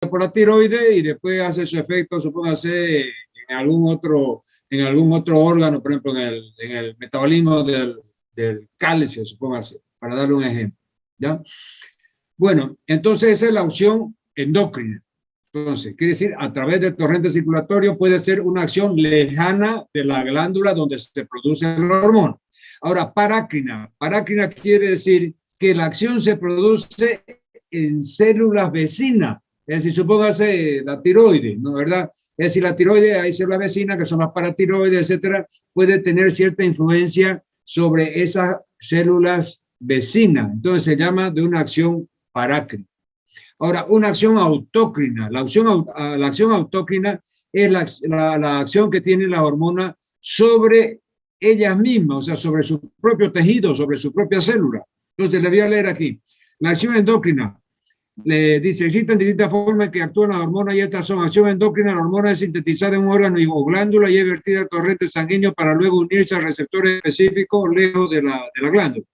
por la tiroides y después hace su efecto, supóngase, en algún otro órgano, por ejemplo, en el metabolismo del calcio, supóngase, para darle un ejemplo. ¿Ya? Bueno, entonces esa es la acción endocrina. Entonces, quiere decir, a través del torrente circulatorio puede ser una acción lejana de la glándula donde se produce la hormona. Ahora, parácrina. Parácrina quiere decir que la acción se produce en células vecinas. Es decir, supóngase la tiroides, ¿no? ¿Verdad? Es decir, la tiroides, hay células vecinas que son las paratiroides, etcétera, puede tener cierta influencia sobre esas células vecinas. Entonces se llama de una acción parácrina. Ahora, una acción autócrina. La acción autócrina es la acción que tiene la hormona sobre ellas mismas, o sea, sobre su propio tejido, sobre su propia célula. Entonces, le voy a leer aquí. La acción endocrina, le dice, existen distintas formas en que actúan las hormonas y estas son acción endocrina. La hormona es sintetizada en un órgano o glándula y es vertida al torrente sanguíneo para luego unirse a receptores específicos lejos de la glándula.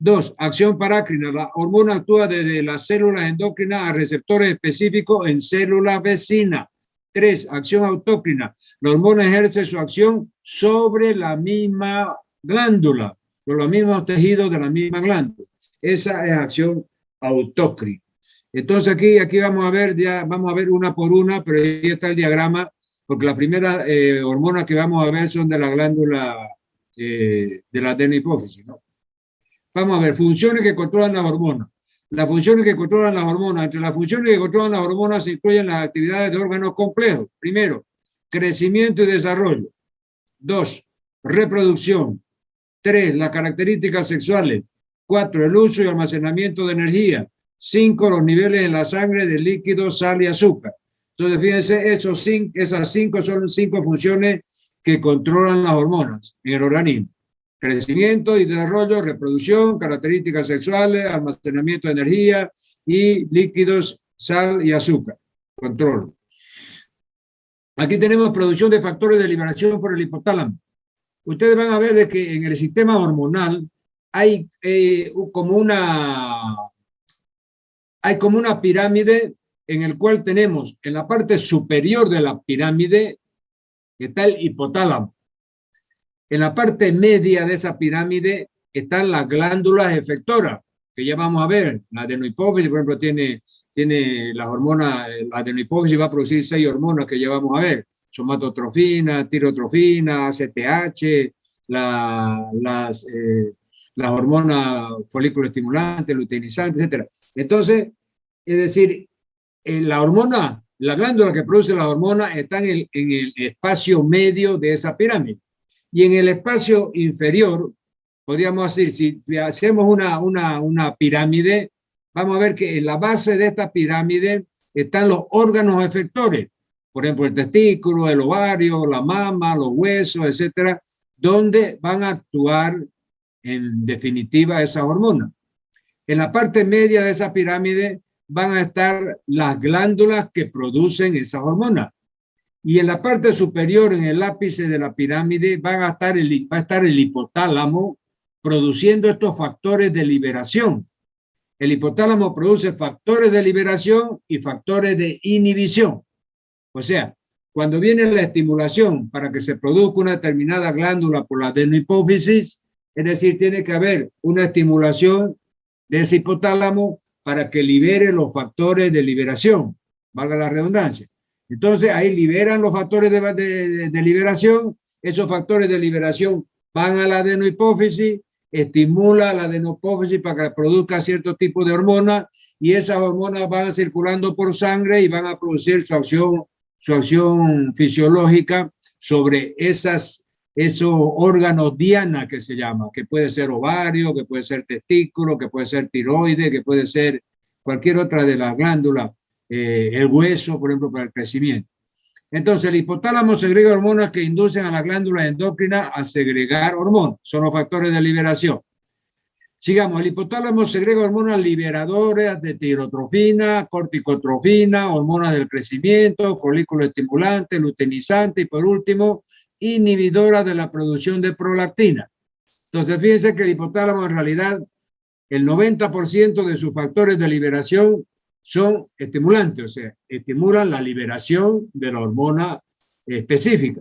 2. Acción parácrina. La hormona actúa desde las células endocrinas a receptores específicos en células vecinas. 3. Acción autócrina. La hormona ejerce su acción sobre la misma glándula, con los mismos tejidos de la misma glándula. Esa es acción autócrina. Entonces aquí vamos a ver una por una, pero ahí está el diagrama, porque la primera hormona que vamos a ver son de la glándula de la adenohipófisis, ¿no? Vamos a ver, funciones que controlan las hormonas. Las funciones que controlan las hormonas. Entre las funciones que controlan las hormonas se incluyen las actividades de órganos complejos. Primero, crecimiento y desarrollo. 2, reproducción. 3, las características sexuales. 4, el uso y almacenamiento de energía. 5, los niveles en la sangre de líquidos, sal y azúcar. Entonces, fíjense, esas 5 son 5 funciones que controlan las hormonas en el organismo. Crecimiento y desarrollo, reproducción, características sexuales, almacenamiento de energía y líquidos, sal y azúcar. Control. Aquí tenemos producción de factores de liberación por el hipotálamo. Ustedes van a ver de que en el sistema hormonal hay como una pirámide en el cual tenemos en la parte superior de la pirámide está el hipotálamo. En la parte media de esa pirámide están las glándulas efectoras, que ya vamos a ver. La adenohipófisis, por ejemplo, tiene las hormonas, la adenohipófisis va a producir 6 hormonas que ya vamos a ver. Somatotrofina, tirotrofina, ACTH, las hormonas folículo estimulantes, luteinizantes, etc. Entonces, es decir, la glándula que produce la hormona está en el espacio medio de esa pirámide. Y en el espacio inferior, podríamos decir, si hacemos una pirámide, vamos a ver que en la base de esta pirámide están los órganos efectores, por ejemplo, el testículo, el ovario, la mama, los huesos, etcétera, donde van a actuar en definitiva esas hormonas. En la parte media de esa pirámide van a estar las glándulas que producen esas hormonas. Y en la parte superior, en el ápice de la pirámide, va a estar el hipotálamo produciendo estos factores de liberación. El hipotálamo produce factores de liberación y factores de inhibición. O sea, cuando viene la estimulación para que se produzca una determinada glándula por la adenohipófisis, es decir, tiene que haber una estimulación de ese hipotálamo para que libere los factores de liberación, valga la redundancia. Entonces ahí liberan los factores de liberación, esos factores de liberación van a la adenohipófisis, estimula la adenohipófisis para que produzca cierto tipo de hormonas y esas hormonas van circulando por sangre y van a producir su acción fisiológica sobre esos órganos diana que se llama, que puede ser ovario, que puede ser testículo, que puede ser tiroides, que puede ser cualquier otra de las glándulas, el hueso, por ejemplo, para el crecimiento. Entonces, el hipotálamo segrega hormonas que inducen a las glándulas endocrinas a segregar hormonas. Son los factores de liberación. Sigamos, el hipotálamo segrega hormonas liberadoras de tirotrofina, corticotrofina, hormonas del crecimiento, folículo estimulante, luteinizante y por último, inhibidora de la producción de prolactina. Entonces, fíjense que el hipotálamo en realidad, el 90% de sus factores de liberación son estimulantes, o sea, estimulan la liberación de la hormona específica.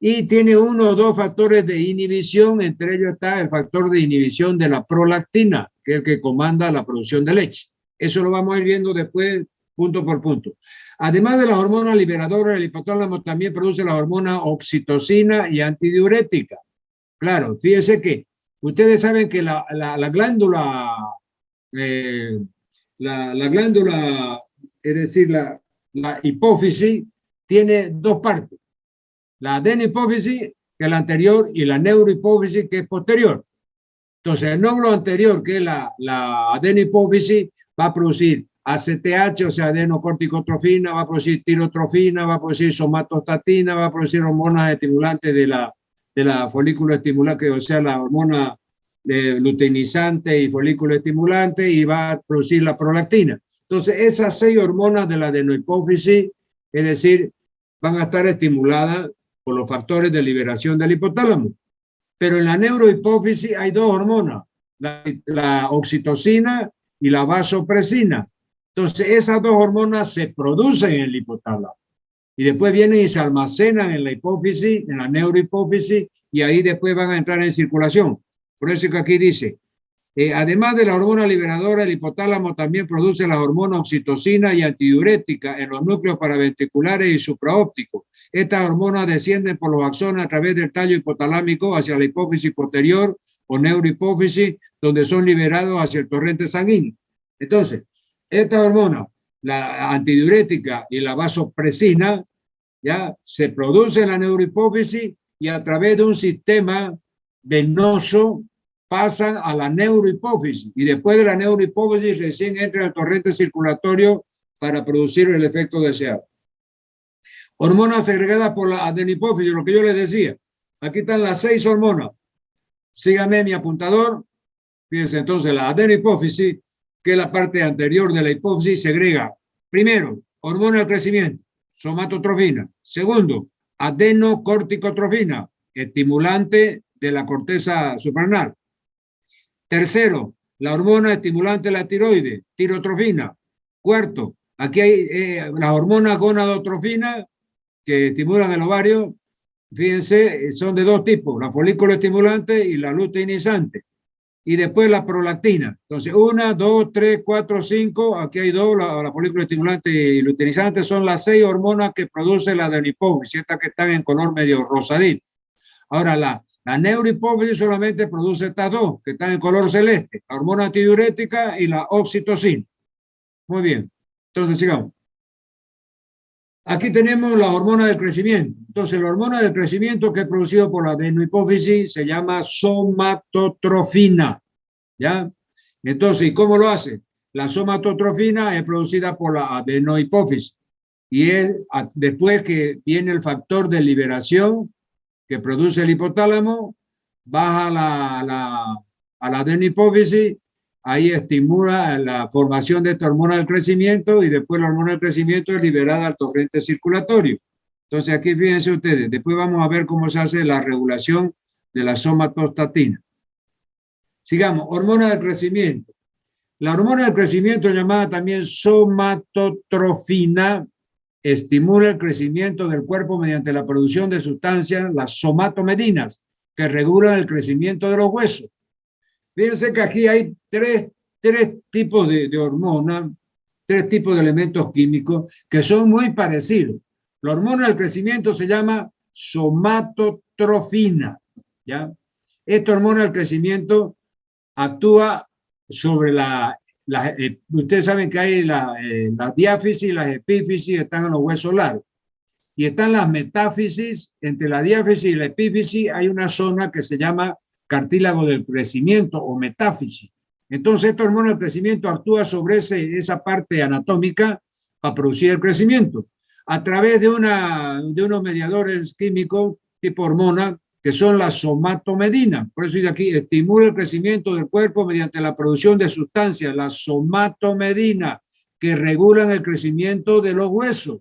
Y tiene uno o dos factores de inhibición, entre ellos está el factor de inhibición de la prolactina, que es el que comanda la producción de leche. Eso lo vamos a ir viendo después, punto por punto. Además de las hormonas liberadoras, el hipotálamo también produce la hormona oxitocina y antidiurética. Claro, fíjense que ustedes saben que la glándula, la glándula, es decir, la hipófisis, tiene dos partes. La adenohipófisis, que es la anterior, y la neurohipófisis, que es posterior. Entonces, el nódulo anterior, que es la adenohipófisis, va a producir ACTH, o sea, adenocorticotrofina, va a producir tirotrofina, va a producir somatostatina, va a producir hormonas estimulantes de la folículo estimulante, o sea, la hormona luteinizante y folículo estimulante, y va a producir la prolactina. Entonces, esas 6 hormonas de la adenohipófisis, es decir, van a estar estimuladas por los factores de liberación del hipotálamo. Pero en la neurohipófisis hay 2 hormonas, la oxitocina y la vasopresina. Entonces, esas 2 hormonas se producen en el hipotálamo y después vienen y se almacenan en la hipófisis, en la neurohipófisis, y ahí después van a entrar en circulación. Por eso que aquí dice, además de la hormona liberadora, el hipotálamo también produce la hormona oxitocina y antidiurética en los núcleos paraventriculares y supraópticos. Estas hormonas descienden por los axones a través del tallo hipotalámico hacia la hipófisis posterior o neurohipófisis, donde son liberados hacia el torrente sanguíneo. Entonces, esta hormona, la antidiurética y la vasopresina, ya se produce en la neurohipófisis y a través de un sistema venoso pasan a la neurohipófisis y después de la neurohipófisis recién entra el torrente circulatorio para producir el efecto deseado. Hormonas segregadas por la adenohipófisis, lo que yo les decía. Aquí están las 6 hormonas. Síganme mi apuntador. Fíjense entonces, la adenohipófisis, que es la parte anterior de la hipófisis, segrega, primero, hormona del crecimiento, somatotrofina. Segundo, adenocorticotrofina, estimulante de la corteza suprarrenal. Tercero, la hormona estimulante de la tiroides, tirotrofina. Cuarto, aquí hay la hormona gonadotrofina, que estimulan el ovario. Fíjense, son de 2 tipos, la folículo estimulante y la luteinizante. Y después la prolactina. Entonces, 1, 2, 3, 4, 5, aquí hay 2, la folículo estimulante y luteinizante son las 6 hormonas que produce la adenohipófisis, estas que están en color medio rosadito. Ahora, la neurohipófisis solamente produce estas 2, que están en color celeste, la hormona antidiurética y la oxitocina. Muy bien, entonces sigamos. Aquí tenemos la hormona del crecimiento. Entonces, la hormona del crecimiento que es producido por la adenohipófisis se llama somatotrofina, ¿ya? Entonces, ¿y cómo lo hace? La somatotrofina es producida por la adenohipófisis y es después que viene el factor de liberación que produce el hipotálamo, baja a la adenohipófisis, ahí estimula la formación de esta hormona del crecimiento y después la hormona del crecimiento es liberada al torrente circulatorio. Entonces aquí fíjense ustedes, después vamos a ver cómo se hace la regulación de la somatostatina. Sigamos, hormona del crecimiento. La hormona del crecimiento, llamada también somatotrofina, estimula el crecimiento del cuerpo mediante la producción de sustancias, las somatomedinas, que regulan el crecimiento de los huesos. Fíjense que aquí hay tres tipos de hormonas, 3 tipos de elementos químicos que son muy parecidos. La hormona del crecimiento se llama somatotrofina, ¿ya? Esta hormona del crecimiento actúa sobre ustedes saben que hay las diáfisis y las epífisis están en los huesos largos. Y están las metáfisis, entre la diáfisis y la epífisis hay una zona que se llama cartílago del crecimiento o metáfisis. Entonces, esta hormona del crecimiento actúa sobre esa parte anatómica para producir el crecimiento a través de unos mediadores químicos tipo hormona que son las somatomedinas. Por eso dice aquí, estimula el crecimiento del cuerpo mediante la producción de sustancias, las somatomedinas, que regulan el crecimiento de los huesos.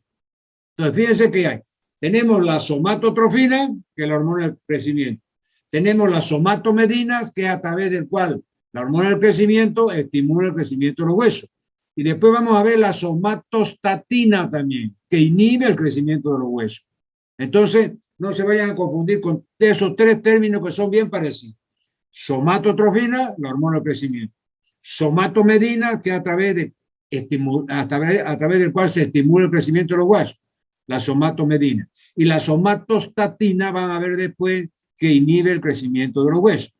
Entonces, fíjense que hay. Tenemos la somatotrofina, que es la hormona del crecimiento. Tenemos las somatomedinas, que es a través del cual la hormona del crecimiento estimula el crecimiento de los huesos. Y después vamos a ver la somatostatina también, que inhibe el crecimiento de los huesos. Entonces, no se vayan a confundir con esos tres términos que son bien parecidos. Somatotrofina, la hormona del crecimiento. Somatomedina, que a través del cual se estimula el crecimiento de los huesos, la somatomedina. Y la somatostatina van a ver después que inhibe el crecimiento de los huesos.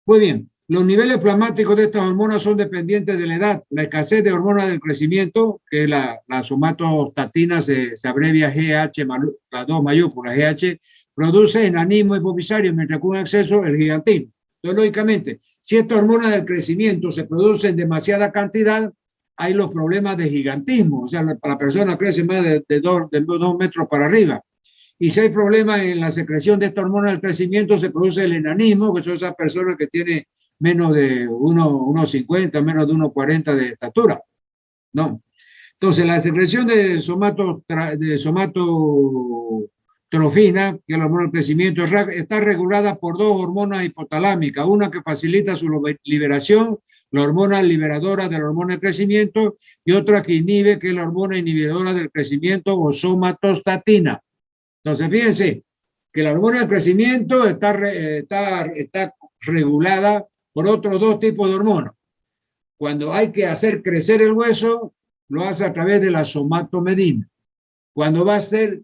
Muy bien, los niveles plasmáticos de estas hormonas son dependientes de la edad. La escasez de hormonas del crecimiento, que es la somatostatina, se abrevia GH, las dos mayúsculas GH, produce enanismo hipofisario, mientras que un exceso el gigantismo. Entonces, lógicamente, si estas hormonas del crecimiento se producen en demasiada cantidad, hay los problemas de gigantismo, o sea, la persona crece más de 2 metros para arriba. Y si hay problemas en la secreción de esta hormona del crecimiento, se produce el enanismo, que son esas personas que tienen menos de 1,50, menos de 1,40 de estatura. ¿No? Entonces, la secreción de somatotrofina, que es la hormona del crecimiento, está regulada por dos hormonas hipotalámicas, una que facilita su liberación, la hormona liberadora de la hormona del crecimiento, y otra que inhibe, que es la hormona inhibidora del crecimiento o somatostatina. Entonces, fíjense que la hormona del crecimiento está regulada por otros dos tipos de hormonas. Cuando hay que hacer crecer el hueso, lo hace a través de la somatomedina. Cuando va a hacer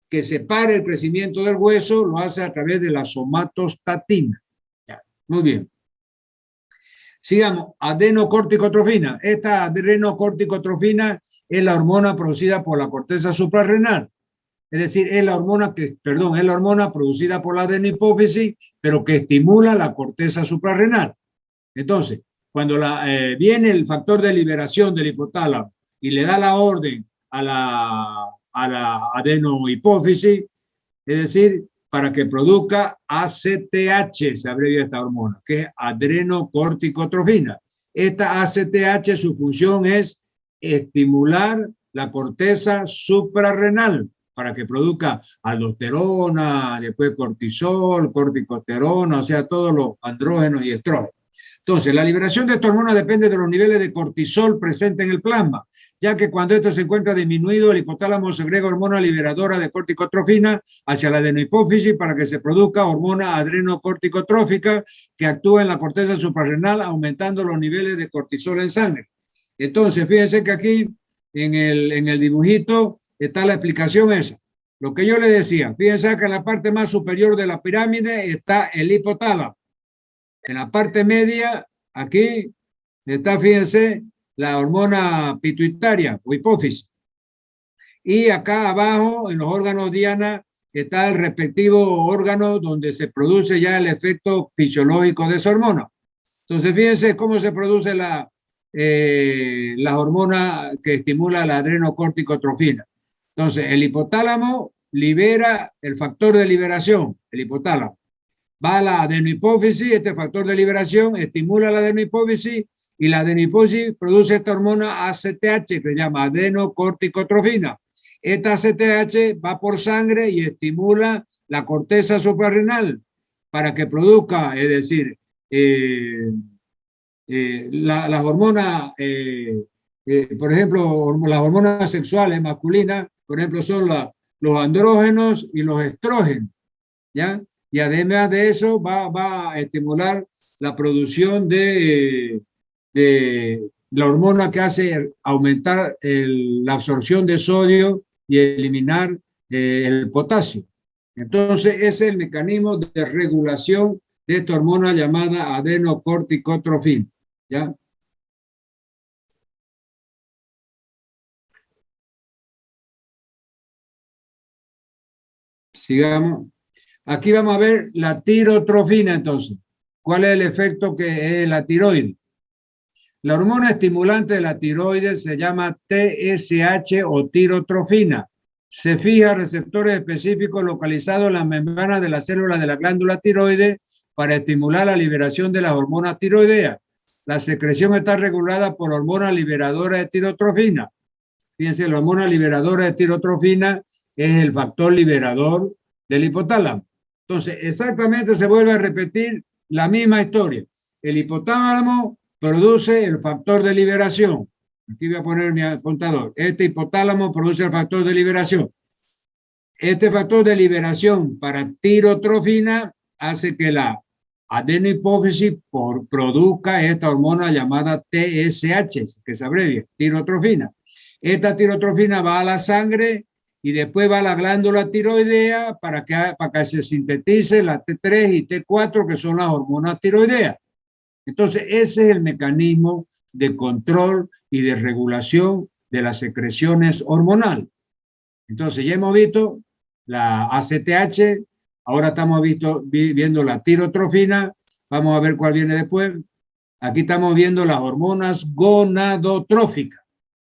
que se pare el crecimiento del hueso, lo hace a través de la somatostatina. Ya, muy bien. Sigamos, adenocorticotrofina. Esta adenocorticotrofina es la hormona producida por la corteza suprarrenal. Es decir, es la hormona producida por la adenohipófisis, pero que estimula la corteza suprarrenal. Entonces, cuando viene el factor de liberación del hipotálamo y le da la orden a la adenohipófisis, es decir, para que produzca ACTH, se abrevia esta hormona, que es adrenocorticotrofina. Esta ACTH, su función es estimular la corteza suprarrenal para que produzca aldosterona, después cortisol, corticosterona, o sea, todos los andrógenos y estrógenos. Entonces, la liberación de esta hormona depende de los niveles de cortisol presentes en el plasma, ya que cuando este se encuentra disminuido, el hipotálamo segrega hormona liberadora de corticotrofina hacia la adenohipófisis para que se produzca hormona adrenocorticotrófica que actúa en la corteza suprarrenal, aumentando los niveles de cortisol en sangre. Entonces, fíjense que aquí en el dibujito está la explicación esa. Lo que yo le decía, fíjense que en la parte más superior de la pirámide está el hipotálamo. En la parte media, aquí, está, fíjense, la hormona pituitaria o hipófisis. Y acá abajo, en los órganos diana, está el respectivo órgano donde se produce ya el efecto fisiológico de esa hormona. Entonces, fíjense cómo se produce la hormona que estimula la adrenocorticotrofina. Entonces, el hipotálamo libera el factor de liberación, el hipotálamo. Va a la adenohipófisis, este factor de liberación estimula la adenohipófisis y la adenohipófisis produce esta hormona ACTH que se llama adenocorticotrofina. Esta ACTH va por sangre y estimula la corteza suprarrenal para que produzca, es decir, las hormonas, por ejemplo, las hormonas sexuales masculinas, por ejemplo, son los andrógenos y los estrógenos, ¿ya? Y además de eso va a estimular la producción de la hormona que hace aumentar la absorción de sodio y eliminar el potasio. Entonces, ese es el mecanismo de regulación de esta hormona llamada adenocorticotrofina. ¿Ya? Sigamos. Aquí vamos a ver la tirotrofina, entonces. ¿Cuál es el efecto que es la tiroides? La hormona estimulante de la tiroides se llama TSH o tirotrofina. Se fija a receptores específicos localizados en la membrana de las células de la glándula tiroides para estimular la liberación de las hormonas tiroideas. La secreción está regulada por hormona liberadora de tirotrofina. Fíjense, la hormona liberadora de tirotrofina es el factor liberador del hipotálamo. Entonces, exactamente se vuelve a repetir la misma historia. El hipotálamo produce el factor de liberación. Aquí voy a poner mi apuntador. Este hipotálamo produce el factor de liberación. Este factor de liberación para tirotrofina hace que la adenohipófisis produzca esta hormona llamada TSH, que se abrevia, tirotrofina. Esta tirotrofina va a la sangre y después va a la glándula tiroidea para que se sintetice la T3 y T4, que son las hormonas tiroideas. Entonces, ese es el mecanismo de control y de regulación de las secreciones hormonales. Entonces, ya hemos visto la ACTH, ahora estamos viendo la tirotrofina, vamos a ver cuál viene después. Aquí estamos viendo las hormonas gonadotróficas.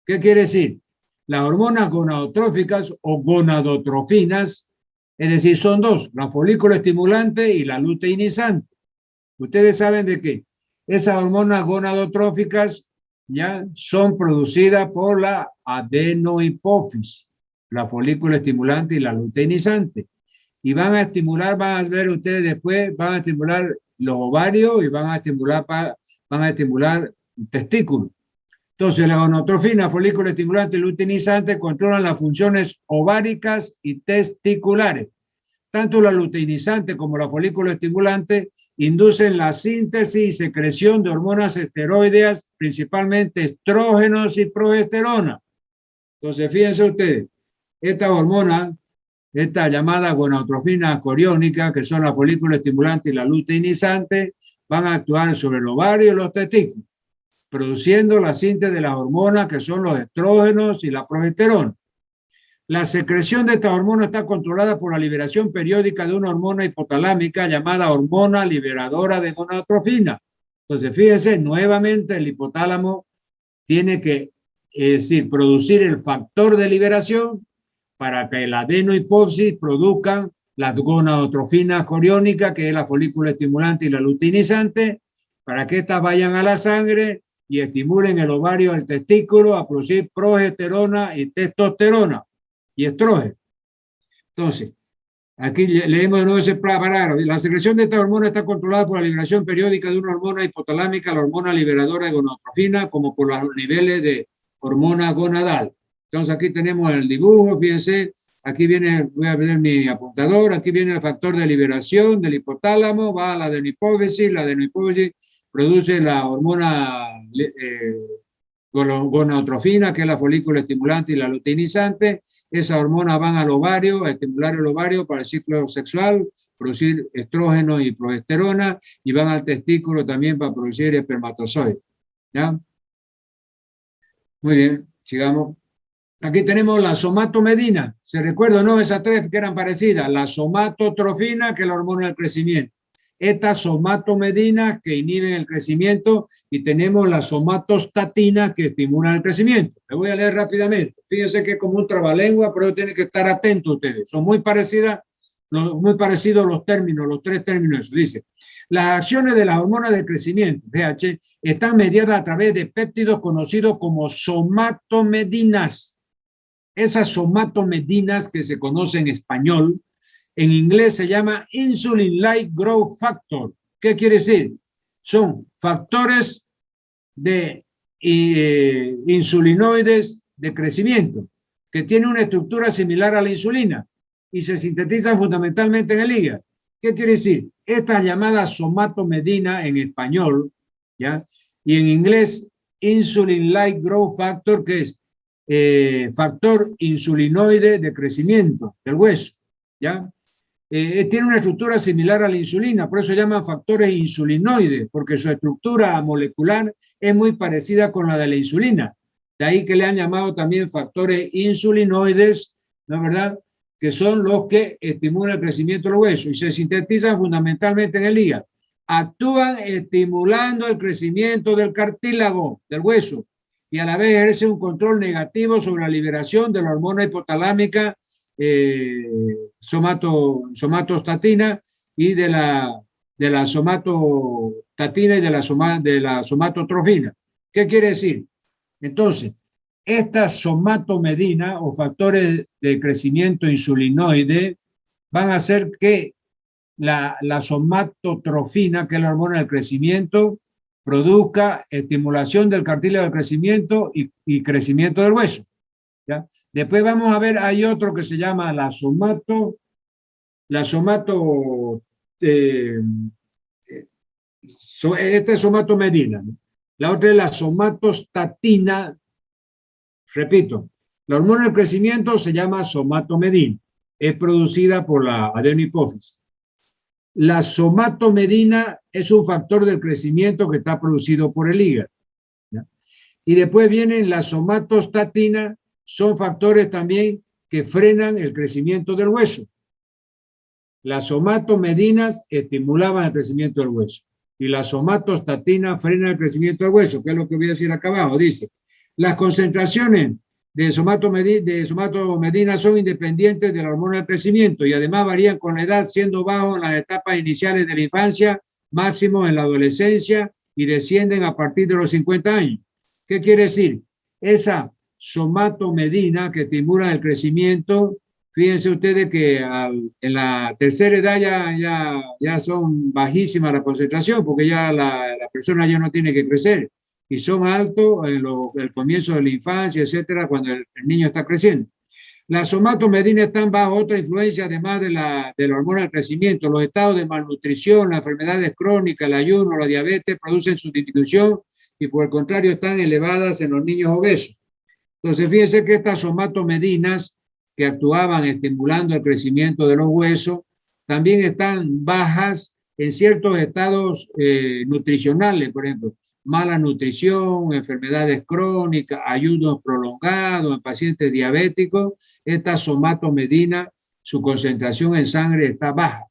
¿Qué quiere decir? Las hormonas gonadotróficas o gonadotrofinas, es decir, son dos, la folículo estimulante y la luteinizante. Ustedes saben de qué. Esas hormonas gonadotróficas ya son producidas por la adenohipófisis, la folículo estimulante y la luteinizante. Y van a estimular, van a ver ustedes después, van a estimular los ovarios y van a estimular el testículo. Entonces, la gonadotrofina, folículo estimulante y luteinizante controlan las funciones ováricas y testiculares. Tanto la luteinizante como la folículo estimulante inducen la síntesis y secreción de hormonas esteroideas, principalmente estrógenos y progesterona. Entonces, fíjense ustedes, esta hormona, esta llamada gonadotrofina coriónica, que son la folículo estimulante y la luteinizante, van a actuar sobre el ovario y los testículos, produciendo la síntesis de las hormonas que son los estrógenos y la progesterona. La secreción de esta hormona está controlada por la liberación periódica de una hormona hipotalámica llamada hormona liberadora de gonadotrofina. Entonces, fíjense, nuevamente el hipotálamo tiene que producir el factor de liberación para que la adenohipófisis produzcan las gonadotrofinas coriónicas, que es la folículo estimulante y la luteinizante, para que éstas vayan a la sangre y estimulen el ovario del testículo a producir progesterona y testosterona y estrógeno. Entonces, aquí leemos de nuevo ese parágrafo. La secreción de esta hormona está controlada por la liberación periódica de una hormona hipotalámica, la hormona liberadora de gonadotrofina, como por los niveles de hormona gonadal. Entonces, aquí tenemos el dibujo, fíjense, aquí viene, voy a ver mi apuntador, aquí viene el factor de liberación del hipotálamo, va a la adenohipófisis, la adenohipófisis produce la hormona gonadotrofina, que es la folículo estimulante y la luteinizante. Esas hormonas van al ovario, a estimular el ovario para el ciclo sexual, producir estrógeno y progesterona, y van al testículo también para producir espermatozoides. ¿Ya? Muy bien, sigamos. Aquí tenemos la somatomedina. ¿Se recuerda, no? Esas tres que eran parecidas. La somatotrofina, que es la hormona del crecimiento. Esta somatomedina que inhiben el crecimiento, y tenemos la somatostatina que estimulan el crecimiento. Me voy a leer rápidamente. Fíjense que es como un trabalengua, pero tienen que estar atentos ustedes. Son muy parecidos los términos, los tres términos. Dice, las acciones de las hormonas del crecimiento, DH, están mediadas a través de péptidos conocidos como somatomedinas. Esas somatomedinas que se conocen en español, en inglés se llama Insulin-like growth factor. ¿Qué quiere decir? Son factores de insulinoides de crecimiento que tienen una estructura similar a la insulina y se sintetizan fundamentalmente en el hígado. ¿Qué quiere decir? Estas llamadas somatomedina en español, ¿ya? Y en inglés Insulin-like growth factor, que es factor insulinoide de crecimiento del hueso, ¿ya? Tiene una estructura similar a la insulina, por eso se llaman factores insulinoides, porque su estructura molecular es muy parecida con la de la insulina. De ahí que le han llamado también factores insulinoides, ¿no es verdad? Que son los que estimulan el crecimiento del hueso y se sintetizan fundamentalmente en el hígado. Actúan estimulando el crecimiento del cartílago, del hueso, y a la vez ejercen un control negativo sobre la liberación de la hormona hipotalámica somatostatina y de la somatostatina y de la somatotrofina. ¿Qué quiere decir? Entonces, estas somatomedina o factores de crecimiento insulinoide van a hacer que la somatotrofina, que es la hormona del crecimiento, produzca estimulación del cartílago del crecimiento y crecimiento del hueso. ¿Ya? Después vamos a ver, hay otro que se llama la este es somatomedina, ¿no? La otra es la somatostatina. Repito, la hormona del crecimiento se llama somatomedina, es producida por la adenohipófisis. La somatomedina es un factor del crecimiento que está producido por el hígado, ¿ya? Y después vienen las somatostatina, son factores también que frenan el crecimiento del hueso. Las somatomedinas estimulaban el crecimiento del hueso y la somatostatina frena el crecimiento del hueso, que es lo que voy a decir acá abajo. Dice, las concentraciones de somatomedina son independientes de la hormona del crecimiento y además varían con la edad, siendo bajos en las etapas iniciales de la infancia, máximo en la adolescencia y descienden a partir de los 50 años. ¿Qué quiere decir? Esa somatomedina que estimula el crecimiento, fíjense ustedes que en la tercera edad ya son bajísimas la concentración porque ya la persona ya no tiene que crecer y son altos en el comienzo de la infancia, etcétera, cuando el niño está creciendo. Las somatomedinas están bajo otra influencia además de la hormona del crecimiento. Los estados de malnutrición, las enfermedades crónicas, el ayuno, la diabetes producen su disminución y por el contrario están elevadas en los niños obesos. Entonces fíjense que estas somatomedinas que actuaban estimulando el crecimiento de los huesos, también están bajas en ciertos estados nutricionales, por ejemplo, mala nutrición, enfermedades crónicas, ayunos prolongados en pacientes diabéticos. Esta somatomedina, su concentración en sangre está baja,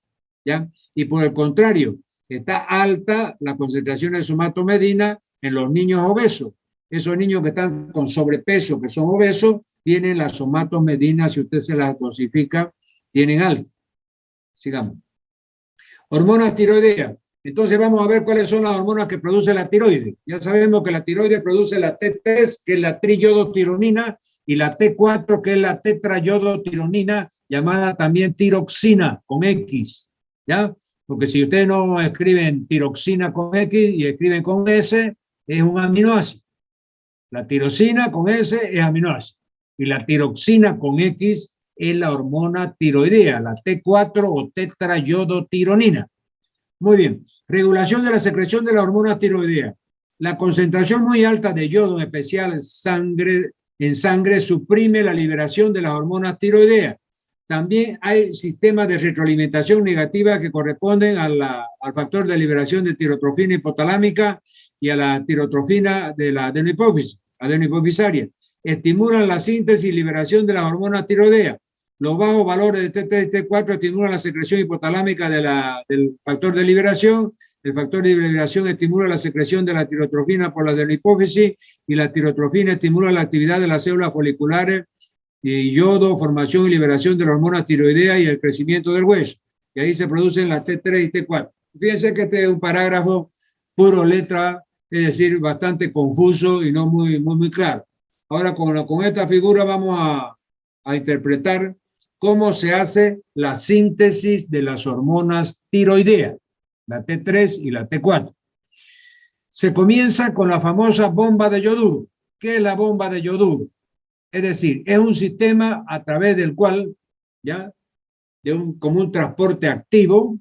¿ya? Y por el contrario, está alta la concentración de somatomedina en los niños obesos. Esos niños que están con sobrepeso, que son obesos, tienen la somatomedina, si usted se las dosifica, tienen alta. Sigamos. Hormonas tiroideas. Entonces vamos a ver cuáles son las hormonas que produce la tiroides. Ya sabemos que la tiroides produce la T3, que es la triyodotironina, y la T4, que es la tetrayodotironina, llamada también tiroxina, con X. ¿Ya? Porque si ustedes no escriben tiroxina con X y escriben con S, es un aminoácido. La tirosina con S es aminoácido y la tiroxina con X es la hormona tiroidea, la T4 o tetrayodotironina. Muy bien. Regulación de la secreción de la hormona tiroidea. La concentración muy alta de yodo, en especial en sangre, suprime la liberación de las hormonas tiroideas. También hay sistemas de retroalimentación negativa que corresponden al factor de liberación de tirotrofina hipotalámica y a la tirotrofina de la adenohipofisaria. Estimulan la síntesis y liberación de las hormonas tiroideas. Los bajos valores de T3 y T4 estimulan la secreción hipotalámica del factor de liberación. El factor de liberación estimula la secreción de la tirotrofina por la adenohipófisis y la tirotrofina estimula la actividad de las células foliculares y yodo, formación y liberación de la hormona tiroidea y el crecimiento del hueso. Y ahí se producen las T3 y T4. Fíjense que este es un parágrafo puro letra, es decir, bastante confuso y no muy claro. Ahora con esta figura vamos a interpretar cómo se hace la síntesis de las hormonas tiroideas, la T3 y la T4. Se comienza con la famosa bomba de yoduro. ¿Qué es la bomba de yoduro? Es decir, es un sistema a través del cual, ¿ya? Como un transporte activo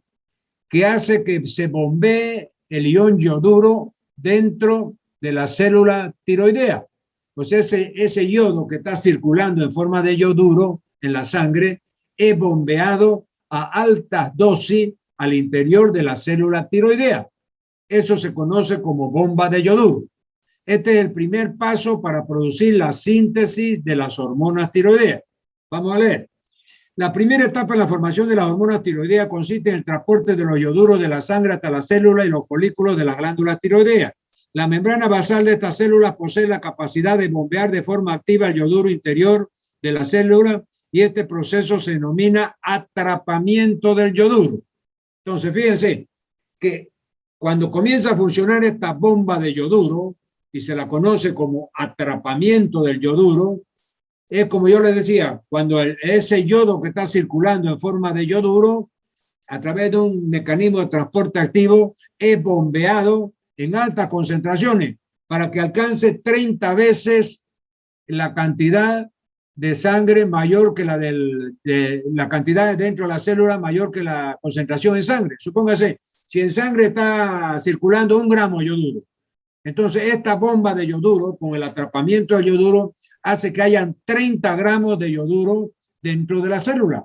que hace que se bombee el ion yoduro dentro de la célula tiroidea. Pues ese yodo que está circulando en forma de yoduro en la sangre es bombeado a altas dosis al interior de la célula tiroidea. Eso se conoce como bomba de yoduro. Este es el primer paso para producir la síntesis de las hormonas tiroideas. Vamos a leer. La primera etapa en la formación de las hormonas tiroideas consiste en el transporte de los ioduros de la sangre hasta la célula y los folículos de las glándulas tiroideas. La membrana basal de estas células posee la capacidad de bombear de forma activa el yoduro interior de la célula y este proceso se denomina atrapamiento del yoduro. Entonces, fíjense que cuando comienza a funcionar esta bomba de yoduro, y se la conoce como atrapamiento del yoduro, es como yo les decía, cuando ese yodo que está circulando en forma de yoduro, a través de un mecanismo de transporte activo, es bombeado en altas concentraciones para que alcance 30 veces la cantidad de sangre mayor que la cantidad dentro de la célula mayor que la concentración en sangre. Supóngase, si en sangre está circulando 1 gramo de yoduro, entonces esta bomba de yoduro, con el atrapamiento del yoduro, hace que hayan 30 gramos de yoduro dentro de la célula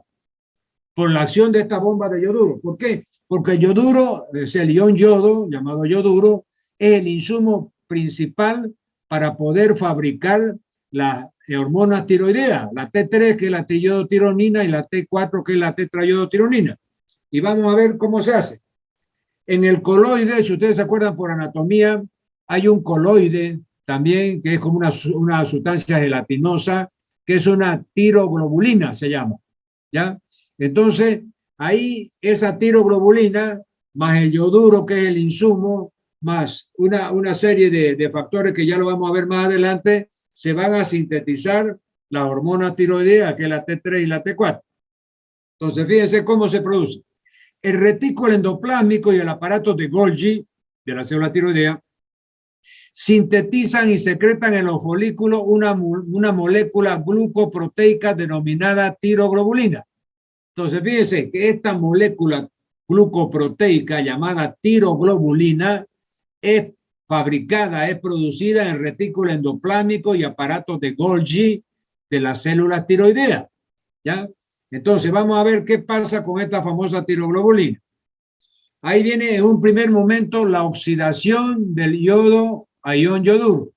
por la acción de esta bomba de yoduro. ¿Por qué? Porque el yoduro, es el ion yodo, llamado yoduro, es el insumo principal para poder fabricar las hormonas tiroideas, la T3, que es la triiodotironina, y la T4, que es la tetraiodotironina. Y vamos a ver cómo se hace. En el coloide, si ustedes se acuerdan por anatomía, hay un coloide también, que es como una sustancia gelatinosa, que es una tiroglobulina, se llama, ¿ya? Entonces, ahí esa tiroglobulina, más el yoduro, que es el insumo, más una serie de factores que ya lo vamos a ver más adelante, se van a sintetizar la hormona tiroidea, que es la T3 y la T4. Entonces, fíjense cómo se produce. El retículo endoplásmico y el aparato de Golgi, de la célula tiroidea, sintetizan y secretan en los folículos una molécula glucoproteica denominada tiroglobulina. Entonces, fíjense que esta molécula glucoproteica llamada tiroglobulina es fabricada, es producida en retículo endoplásmico y aparatos de Golgi de la célula tiroidea, ¿ya? Entonces, vamos a ver qué pasa con esta famosa tiroglobulina. Ahí viene en un primer momento la oxidación del yodo a ion yoduro.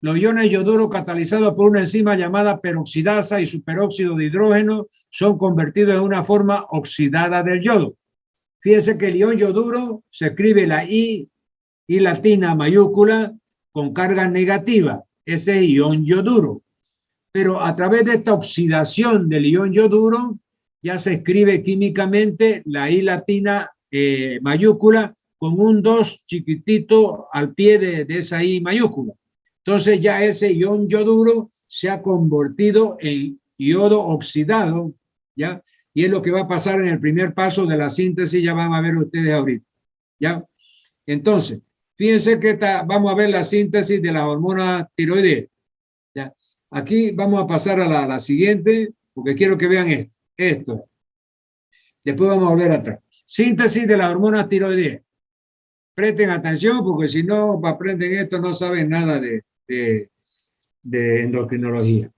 Los iones yoduro catalizados por una enzima llamada peroxidasa y superóxido de hidrógeno son convertidos en una forma oxidada del yodo. Fíjense que el ion yoduro se escribe la I latina mayúscula con carga negativa. Ese es ion yoduro. Pero a través de esta oxidación del ion yoduro ya se escribe químicamente la I latina mayúscula con un 2 chiquitito al pie de esa I mayúscula. Entonces ya ese ion yoduro se ha convertido en yodo oxidado, ¿ya? Y es lo que va a pasar en el primer paso de la síntesis, ya van a ver ustedes ahorita, ¿ya? Entonces, fíjense que vamos a ver la síntesis de la hormona tiroidea, ¿ya? Aquí vamos a pasar a la siguiente, porque quiero que vean esto. Después vamos a volver atrás. Síntesis de la hormona tiroidea. Presten atención, porque si no aprenden esto, no saben nada de endocrinología.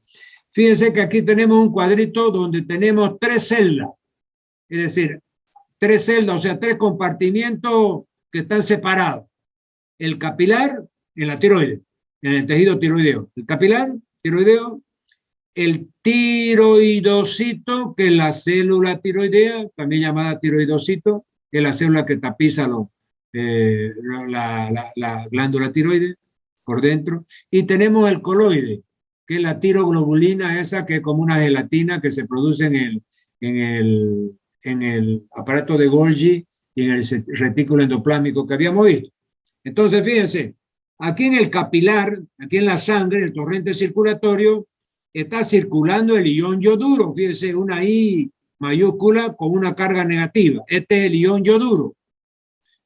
Fíjense que aquí tenemos un cuadrito donde tenemos 3 celdas, es decir, 3 celdas, o sea, 3 compartimientos que están separados. El capilar en la tiroides, en el tejido tiroideo. El capilar tiroideo, el tiroidocito, que es la célula tiroidea, también llamada tiroidocito, que es la célula que tapiza la glándula tiroides por dentro. Y tenemos el coloide, que es la tiroglobulina esa, que es como una gelatina que se produce en el aparato de Golgi y en el retículo endoplásmico que habíamos visto. Entonces, fíjense, aquí en el capilar, aquí en la sangre, el torrente circulatorio, está circulando el ion yoduro. Fíjense, una I mayúscula con una carga negativa. Este es el ion yoduro.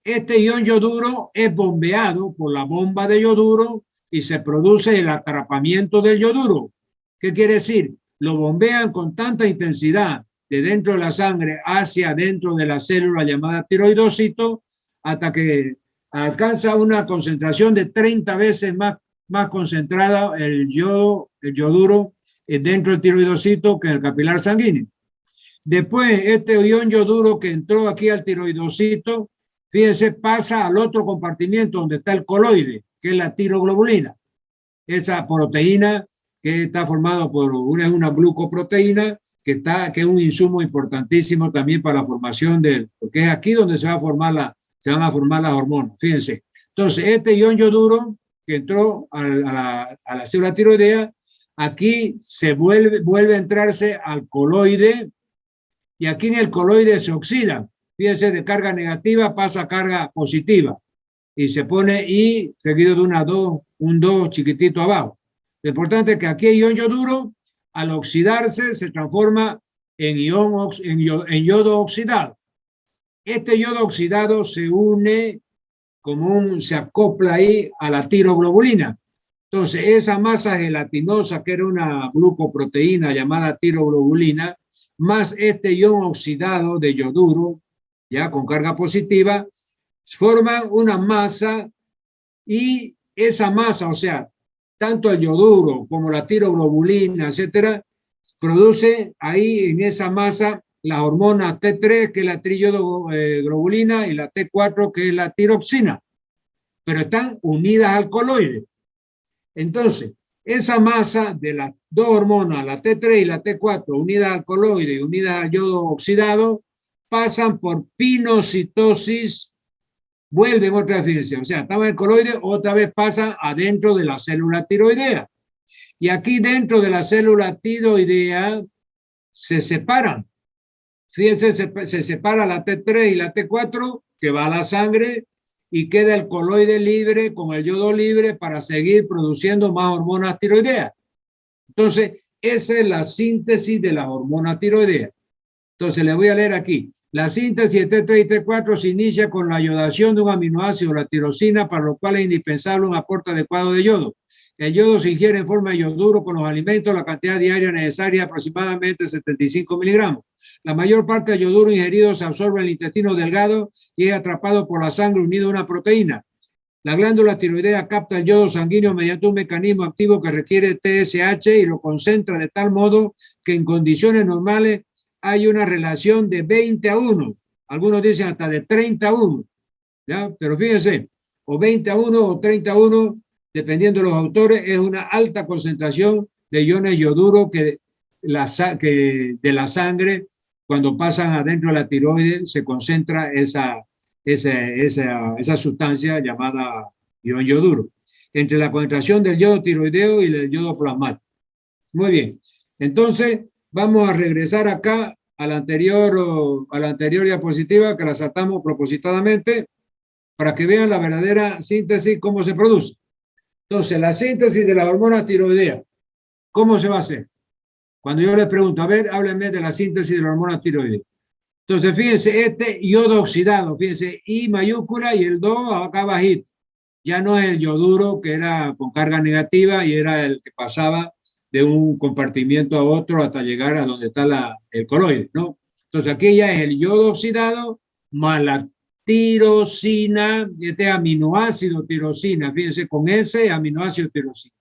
Este ion yoduro es bombeado por la bomba de yoduro y se produce el atrapamiento del yoduro. ¿Qué quiere decir? Lo bombean con tanta intensidad de dentro de la sangre hacia dentro de la célula llamada tiroidocito hasta que alcanza una concentración de 30 veces más concentrada el yoduro dentro del tiroidocito que en el capilar sanguíneo. Después, este ion yoduro que entró aquí al tiroidocito, fíjense, pasa al otro compartimiento donde está el coloide, que es la tiroglobulina. Esa proteína que está formada por una glucoproteína que es un insumo importantísimo también para la formación porque es aquí donde se van a formar las hormonas, fíjense. Entonces, este ion yoduro que entró a la célula tiroidea, aquí se vuelve a entrarse al coloide y aquí en el coloide se oxida. Fíjense, de carga negativa pasa a carga positiva y se pone I seguido de un 2 chiquitito abajo. Lo importante es que aquí el ion yoduro, al oxidarse, se transforma en yodo oxidado. Este yodo oxidado se une se acopla ahí a la tiroglobulina. Entonces, esa masa gelatinosa, que era una glucoproteína llamada tiroglobulina, más este ion oxidado de yoduro, ya con carga positiva, forman una masa, y esa masa, o sea, tanto el yoduro como la tiroglobulina, etcétera, produce ahí en esa masa la hormona T3, que es la triyodoglobulina, y la T4, que es la tiroxina, pero están unidas al coloide. Entonces, esa masa de las dos hormonas, la T3 y la T4, unidas al coloide y unidas al yodo oxidado, pasan por pinocitosis, vuelven otra vez, o sea, estaba en el coloide, otra vez pasa adentro de la célula tiroidea. Y aquí dentro de la célula tiroidea se separan. Fíjense, se separa la T3 y la T4, que va a la sangre, y queda el coloide libre con el yodo libre para seguir produciendo más hormonas tiroideas. Entonces, esa es la síntesis de la hormona tiroidea. Entonces, le voy a leer aquí. La síntesis de T3 y T4 se inicia con la iodación de un aminoácido, la tirosina, para lo cual es indispensable un aporte adecuado de yodo. El yodo se ingiere en forma de yoduro con los alimentos, la cantidad diaria necesaria aproximadamente 75 miligramos. La mayor parte del yoduro ingerido se absorbe en el intestino delgado y es atrapado por la sangre unido a una proteína. La glándula tiroidea capta el yodo sanguíneo mediante un mecanismo activo que requiere TSH y lo concentra de tal modo que en condiciones normales hay una relación de 20:1. Algunos dicen hasta de 30:1. ¿Ya? Pero fíjense, o 20:1 o 30:1, dependiendo de los autores, es una alta concentración de iones yoduro que de la sangre, cuando pasan adentro de la tiroides, se concentra esa sustancia llamada ion yoduro, entre la concentración del yodo tiroideo y del yodo plasmático. Muy bien, entonces vamos a regresar acá a la anterior diapositiva, que la saltamos propositadamente, para que vean la verdadera síntesis, cómo se produce. Entonces, la síntesis de la hormona tiroidea, ¿cómo se va a hacer? Cuando yo les pregunto, a ver, háblenme de la síntesis de la hormona tiroidea. Entonces, fíjense, este yodo oxidado, fíjense, I mayúscula y el 2 acá bajito. Ya no es el yoduro, que era con carga negativa y era el que pasaba de un compartimiento a otro hasta llegar a donde está el coloide, ¿no? Entonces, aquí ya es el yodo oxidado más la tirosina, este aminoácido tirosina, fíjense, con ese aminoácido tirosina,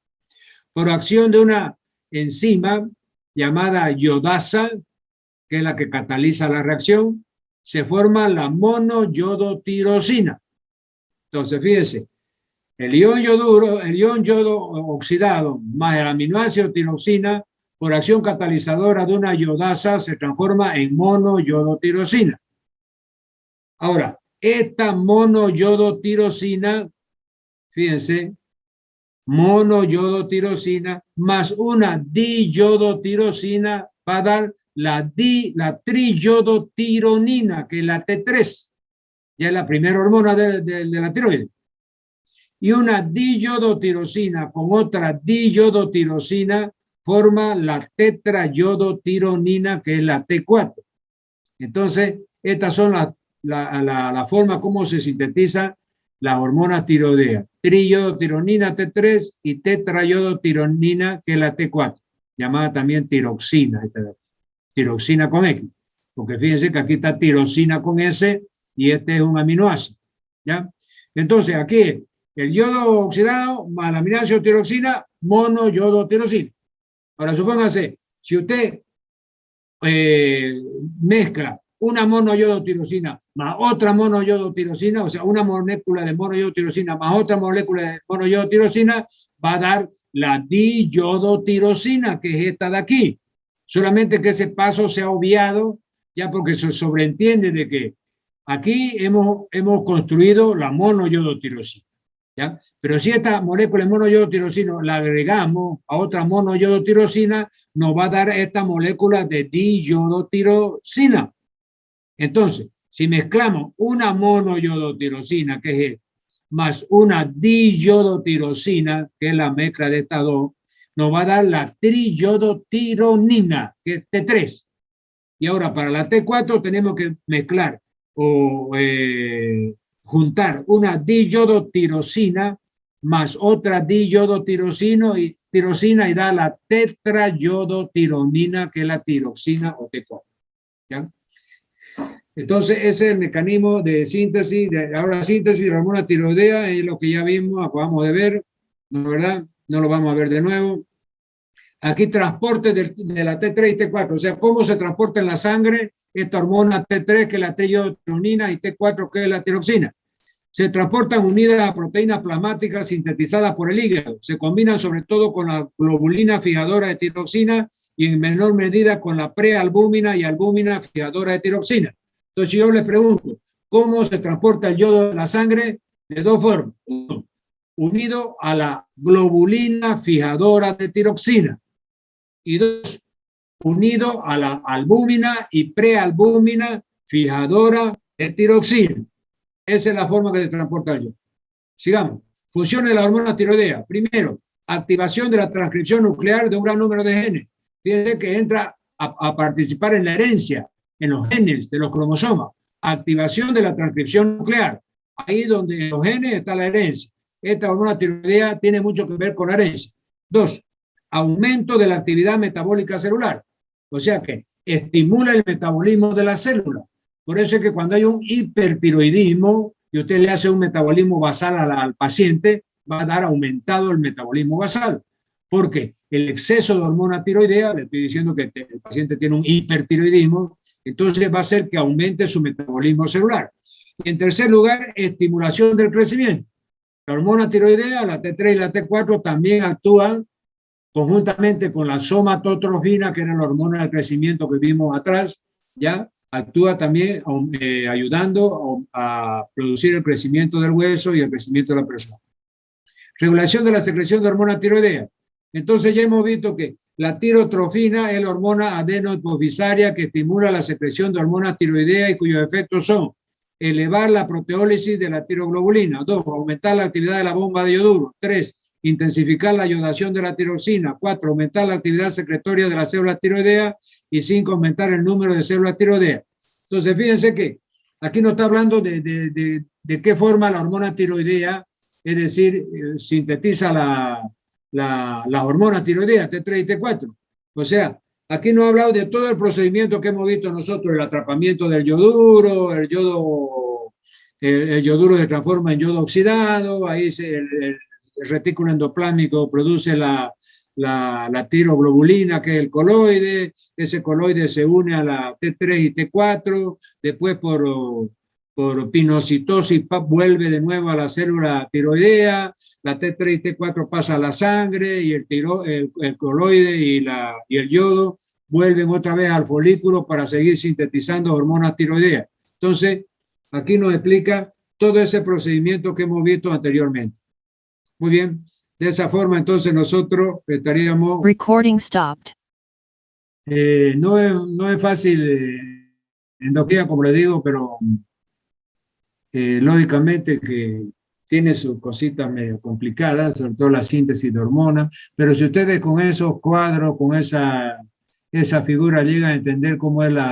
por acción de una enzima llamada yodasa, que es la que cataliza la reacción, se forma la monoyodotirosina. Entonces, fíjense, el ion yodo oxidado más el aminoácido tirosina, por acción catalizadora de una yodasa, se transforma en monoyodotirosina. Ahora, esta monoyodotirosina, fíjense, monoyodotirosina más una diyodotirosina va a dar la triyodotironina, que es la T3, ya es la primera hormona de la tiroides. Y una diyodotirosina con otra diyodotirosina forma la tetrayodotironina, que es la T4. Entonces, estas son la forma como se sintetiza la hormona tiroidea. Triyodotironina T3 y tetrayodotironina, que es la T4, llamada también tiroxina, tiroxina con X, porque fíjense que aquí está tirosina con S y este es un aminoácido, ¿ya? Entonces, aquí el yodo oxidado más la aminoácido tiroxina, monoyodotirosina. Ahora, supóngase, si usted mezcla una monoyodotirosina más otra monoyodotirosina, o sea, una molécula de monoyodotirosina más otra molécula de monoyodotirosina, va a dar la diyodotirosina, que es esta de aquí. Solamente que ese paso se ha obviado, ya porque se sobreentiende de que aquí hemos construido la monoyodotirosina, ¿ya? Pero si esta molécula de monoyodotirosina la agregamos a otra monoyodotirosina, nos va a dar esta molécula de diyodotirosina. Entonces, si mezclamos una monoyodotirosina, que es esta, más una diyodotirosina, que es la mezcla de estas dos, nos va a dar la triyodotironina, que es T3. Y ahora para la T4 tenemos que mezclar o juntar una diodotirosina más otra diodotirosina y da la tetrayodotironina, que es la tiroxina o T4. ¿Ya? Entonces, ese es el mecanismo de síntesis. Ahora, síntesis de la hormona tiroidea es lo que ya vimos, acabamos de ver, ¿no es verdad? No lo vamos a ver de nuevo. Aquí transporte de la T3 y T4, o sea, cómo se transporta en la sangre esta hormona T3, que es la triiodotironina, y T4, que es la tiroxina. Se transportan unidas a proteínas plasmáticas sintetizadas por el hígado. Se combinan sobre todo con la globulina fijadora de tiroxina y en menor medida con la prealbúmina y albúmina fijadora de tiroxina. Entonces yo les pregunto, ¿cómo se transporta el yodo de la sangre? De dos formas. Uno, unido a la globulina fijadora de tiroxina. Y dos, unido a la albúmina y prealbúmina fijadora de tiroxina. Esa es la forma que se transporta el yodo. Sigamos. Funciones de la hormona tiroidea. Primero, activación de la transcripción nuclear de un gran número de genes. Fíjense que entra a participar en la herencia, en los genes de los cromosomas. Activación de la transcripción nuclear. Ahí donde en los genes está la herencia. Esta hormona tiroidea tiene mucho que ver con la herencia. Dos, aumento de la actividad metabólica celular. O sea que estimula el metabolismo de la célula. Por eso es que cuando hay un hipertiroidismo y usted le hace un metabolismo basal al paciente, va a dar aumentado el metabolismo basal. Porque el exceso de hormona tiroidea, le estoy diciendo que el paciente tiene un hipertiroidismo, entonces va a hacer que aumente su metabolismo celular. Y en tercer lugar, estimulación del crecimiento. La hormona tiroidea, la T3 y la T4, también actúan conjuntamente con la somatotrofina, que era la hormona del crecimiento que vimos atrás, ya actúa también ayudando a producir el crecimiento del hueso y el crecimiento de la persona. Regulación de la secreción de hormona tiroidea. Entonces ya hemos visto que la tirotrofina es la hormona adenohipofisaria que estimula la secreción de hormona tiroidea y cuyos efectos son elevar la proteólisis de la tiroglobulina, 2, aumentar la actividad de la bomba de yoduro, 3, intensificar la iodación de la tiroxina, 4, aumentar la actividad secretoria de las células tiroideas y 5, aumentar el número de células tiroideas. Entonces, fíjense que aquí nos está hablando de qué forma la hormona tiroidea, es decir, sintetiza la hormona tiroidea, T3 y T4. O sea, aquí nos ha hablado de todo el procedimiento que hemos visto nosotros, el atrapamiento del yoduro, el yoduro se transforma en yodo oxidado, ahí el retículo endoplámico produce la tiroglobulina, que es el coloide, ese coloide se une a la T3 y T4, después por pinocitosis vuelve de nuevo a la célula tiroidea, la T3 y T4 pasa a la sangre y el coloide y el yodo vuelven otra vez al folículo para seguir sintetizando hormonas tiroideas. Entonces, aquí nos explica todo ese procedimiento que hemos visto anteriormente. Muy bien, de esa forma entonces nosotros estaríamos... Recording stopped. No es fácil endocrina, como le digo, pero lógicamente que tiene sus cositas medio complicadas, sobre todo la síntesis de hormonas, pero si ustedes con esos cuadros, con esa figura llegan a entender cómo es la